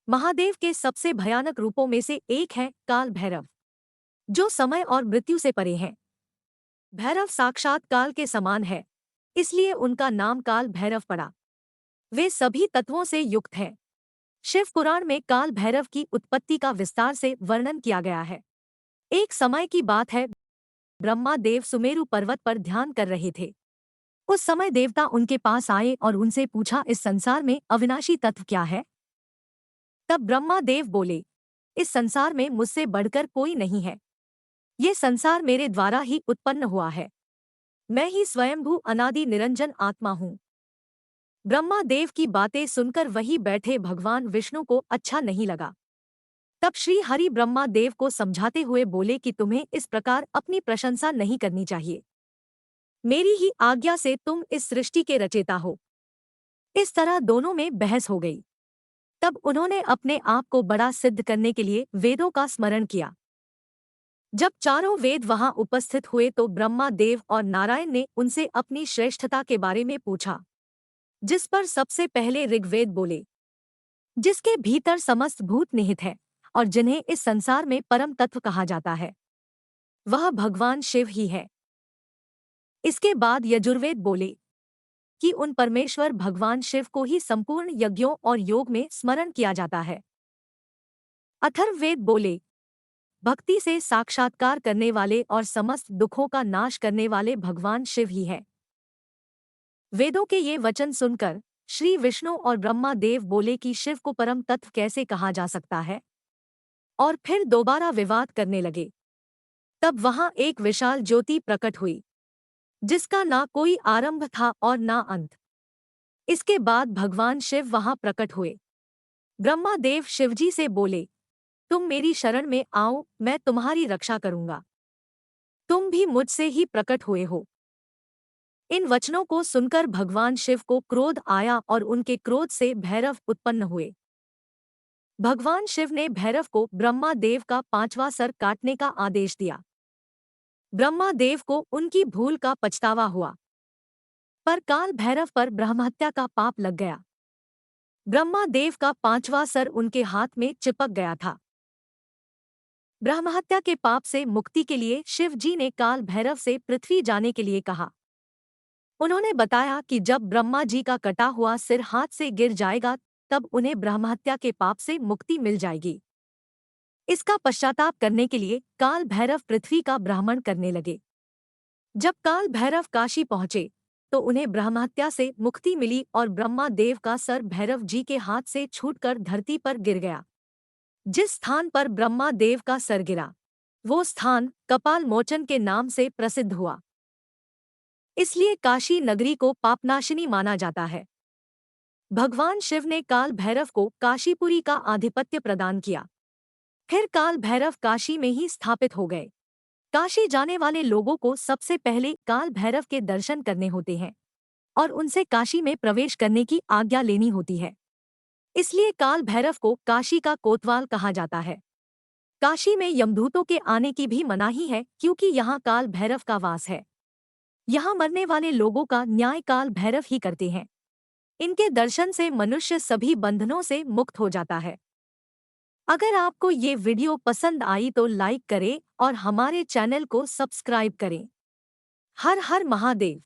महादेव के सबसे भयानक रूपों में से एक है काल भैरव, जो समय और मृत्यु से परे हैं। भैरव साक्षात काल के समान है, इसलिए उनका नाम काल भैरव पड़ा। वे सभी तत्वों से युक्त हैं। शिव पुराण में काल भैरव की उत्पत्ति का विस्तार से वर्णन किया गया है। एक समय की बात है, ब्रह्मा देव सुमेरु पर्वत पर ध्यान कर रहे थे। उस समय देवता उनके पास आए और उनसे पूछा, इस संसार में अविनाशी तत्व क्या है? तब ब्रह्मा देव बोले, इस संसार में मुझसे बढ़कर कोई नहीं है। ये संसार मेरे द्वारा ही उत्पन्न हुआ है। मैं ही स्वयंभू अनादि निरंजन आत्मा हूँ। ब्रह्मा देव की बातें सुनकर वहीं बैठे भगवान विष्णु को अच्छा नहीं लगा। तब श्री हरि ब्रह्मा देव को समझाते हुए बोले कि तुम्हें इस प्रकार अपनी प्रशंसा नहीं करनी चाहिए। मेरी ही आज्ञा से तुम इस सृष्टि के रचेता हो। इस तरह दोनों में बहस हो गई। तब उन्होंने अपने आप को बड़ा सिद्ध करने के लिए वेदों का स्मरण किया। जब चारों वेद वहां उपस्थित हुए तो ब्रह्मा देव और नारायण ने उनसे अपनी श्रेष्ठता के बारे में पूछा, जिस पर सबसे पहले ऋग्वेद बोले, जिसके भीतर समस्त भूत निहित है और जिन्हें इस संसार में परम तत्व कहा जाता है, वह भगवान शिव ही है। इसके बाद यजुर्वेद बोले कि उन परमेश्वर भगवान शिव को ही संपूर्ण यज्ञों और योग में स्मरण किया जाता है। अथर्ववेद बोले, भक्ति से साक्षात्कार करने वाले और समस्त दुखों का नाश करने वाले भगवान शिव ही है। वेदों के ये वचन सुनकर श्री विष्णु और ब्रह्मा देव बोले कि शिव को परम तत्व कैसे कहा जा सकता है, और फिर दोबारा विवाद करने लगे। तब वहां एक विशाल ज्योति प्रकट हुई, जिसका ना कोई आरंभ था और ना अंत। इसके बाद भगवान शिव वहां प्रकट हुए। ब्रह्मा देव शिवजी से बोले, तुम मेरी शरण में आओ, मैं तुम्हारी रक्षा करूंगा। तुम भी मुझसे ही प्रकट हुए हो। इन वचनों को सुनकर भगवान शिव को क्रोध आया और उनके क्रोध से भैरव उत्पन्न हुए। भगवान शिव ने भैरव को ब्रह्मा देव का 5वां सर काटने का आदेश दिया। ब्रह्मा देव को उनकी भूल का पछतावा हुआ, पर काल भैरव पर ब्रह्महत्या का पाप लग गया। ब्रह्मा देव का 5वां सर उनके हाथ में चिपक गया था। ब्रह्महत्या के पाप से मुक्ति के लिए शिव जी ने काल भैरव से पृथ्वी जाने के लिए कहा। उन्होंने बताया कि जब ब्रह्मा जी का कटा हुआ सिर हाथ से गिर जाएगा, तब उन्हें ब्रह्महत्या के पाप से मुक्ति मिल जाएगी। इसका पश्चाताप करने के लिए काल भैरव पृथ्वी का भ्रमण करने लगे। जब काल भैरव काशी पहुंचे तो उन्हें ब्रह्महत्या से मुक्ति मिली और ब्रह्मा देव का सर भैरव जी के हाथ से छूटकर धरती पर गिर गया। जिस स्थान पर ब्रह्मा देव का सर गिरा, वो स्थान कपाल मोचन के नाम से प्रसिद्ध हुआ। इसलिए काशी नगरी को पापनाशिनी माना जाता है। भगवान शिव ने काल भैरव को काशीपुरी का आधिपत्य प्रदान किया। फिर काल भैरव काशी में ही स्थापित हो गए। काशी जाने वाले लोगों को सबसे पहले काल भैरव के दर्शन करने होते हैं और उनसे काशी में प्रवेश करने की आज्ञा लेनी होती है। इसलिए काल भैरव को काशी का कोतवाल कहा जाता है। काशी में यमदूतों के आने की भी मनाही है, क्योंकि यहाँ काल भैरव का वास है। यहाँ मरने वाले लोगों का न्याय काल भैरव ही करते हैं। इनके दर्शन से मनुष्य सभी बंधनों से मुक्त हो जाता है। अगर आपको ये वीडियो पसंद आई तो लाइक करें और हमारे चैनल को सब्सक्राइब करें। हर हर महादेव।